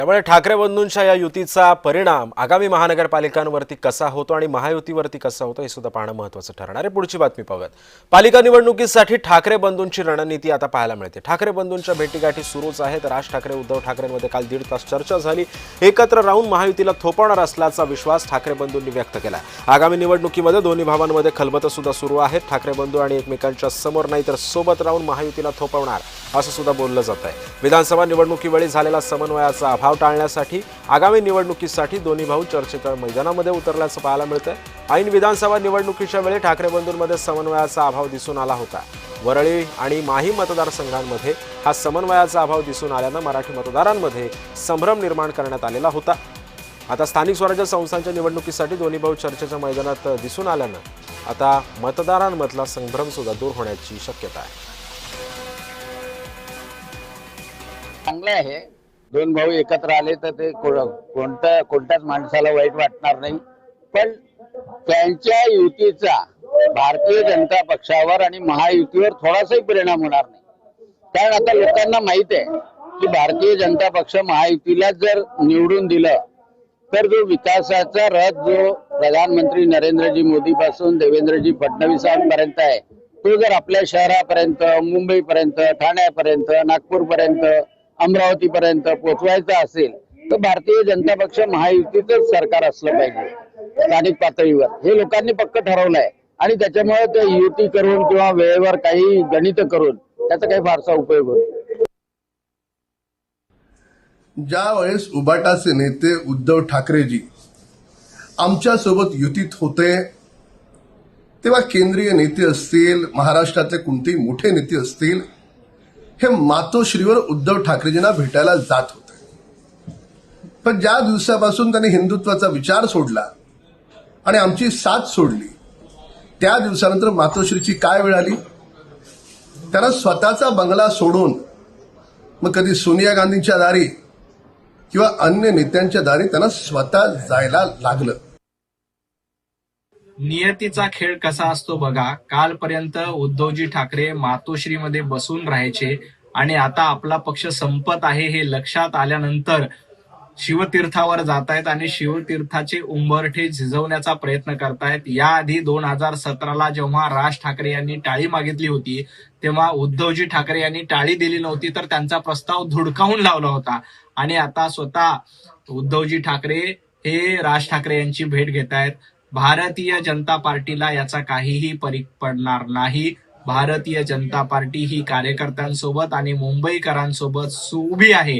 त्यामुळे ठाकरे बंधूंच्या या युतीचा परिणाम आगामी महानगरपालिकांवरती कसा होतो आणि महायुतीवरती कसा होतो हे सुद्धा पाहणं महत्त्वाचं ठरणार आहे। पुढची बातमी पाहूयात। पालिका निवडणुकीसाठी ठाकरे बंधूंची रणनीती आता पाहायला मिळते। ठाकरे बंधूंच्या भेटीगाठी सुरूच आहेत। राज ठाकरे उद्धव ठाकरेंमध्ये काल 1.5 तास चर्चा झाली। एकत्र राहून महायुतीला थोपवणार असल्याचा विश्वास ठाकरे बंधूंनी व्यक्त केला। आगामी निवडणुकीमध्ये दोन्ही भावांमध्ये खलबतं सुद्धा सुरू आहेत। ठाकरे बंधू आणि एकमेकांच्या समोर नाही तर सोबत राहून महायुतीला थोपवणार असं सुद्धा बोललं जात आहे। विधानसभा निवडणुकीवेळी झालेला समन्वयाचा अभाव टाळण्यासाठी आगामी निवडणुकीसाठी दोन्ही भाऊ चर्चेच्या मैदानामध्ये उतरल्याचं पाहायला मिळतंय। ऐन विधानसभा निवडणुकीच्या वेळी ठाकरे बंधूंमध्ये समन्वयाचा अभाव दिसून आला होता। वरळी आणि माही मतदारसंघांमध्ये हा समन्वयाचा अभाव दिसून आल्यानं मराठी मतदारांमध्ये संभ्रम निर्माण करण्यात आलेला होता। आता स्थानिक स्वराज्य संस्थांच्या निवडणुकीसाठी दोन्ही भाऊ चर्चेच्या मैदानात दिसून आल्यानं आता मतदारांमधला संभ्रम सुद्धा दूर होण्याची शक्यता आहे। चांगलं आहे, दोन भाऊ एकत्र आले तर ते कोणत्याच माणसाला वाईट वाटणार नाही। पण त्यांच्या युतीचा भारतीय जनता पक्षावर आणि महायुतीवर थोडासाही परिणाम होणार नाही। कारण आता लोकांना माहित आहे की भारतीय जनता पक्ष महायुतीला जर निवडून दिलं तर जो विकासाचा रथ जो प्रधानमंत्री नरेंद्रजी मोदी पासून देवेंद्रजी फडणवीसांपर्यंत आहे तो जर आपल्या शहरापर्यंत, मुंबईपर्यंत, ठाण्यापर्यंत, नागपूरपर्यंत, अमरावतीपर्यंत पोहोचवायचा असेल तर भारतीय जनता पक्ष महायुतीचंच सरकार असलं पाहिजे स्थानिक पातळीवर। हे लोकांनी पक्क ठरवलंय आणि त्याच्यामुळे ते युती करून किंवा वेळेवर काही गणित करून त्याचा काही फारसा उपयोग होतो। ज्या वेळेस उबाटाचे नेते उद्धव ठाकरेजी आमच्या सोबत युतीत होते तेव्हा केंद्रीय नेते असतील, महाराष्ट्रातले कोणतेही मोठे नेते असतील, हे मातोश्रीवर उद्धव ठाकरेजींना भेटायला जात होते। पण ज्या दिवसापासून त्यांनी हिंदुत्वाचा विचार सोडला आणि आमची साथ सोडली त्या दिवसानंतर मातोश्रीची काय वेळ आली, त्यांना स्वतःचा बंगला सोडून मग कधी सोनिया गांधींच्या दारी किंवा अन्य नेत्यांच्या दारी त्यांना स्वतः जायला लागलं। नियतीचा खेळ कसा असतो बघा। कालपर्यंत उद्धवजी ठाकरे मातोश्रीमध्ये बसून राहायचे आणि आता आपला पक्ष संपत आहे हे लक्षात आल्यानंतर शिवतीर्थावर जातायत आणि शिवतीर्थाचे उंबरठे झिजवण्याचा प्रयत्न करतायत। याआधी 2017ला जेव्हा राज ठाकरे यांनी टाळी मागितली होती तेव्हा उद्धवजी ठाकरे यांनी टाळी दिली नव्हती तर त्यांचा प्रस्ताव धुडकावून लावला होता आणि आता स्वतः उद्धवजी ठाकरे हे राज ठाकरे यांची भेट घेत आहेत। भारतीय जनता पार्टीला याचा काहीही फरक पडणार नाही। भारतीय जनता पार्टी ही कार्यकर्त्यांसोबत आणि मुंबईकरांसोबत उभी आहे।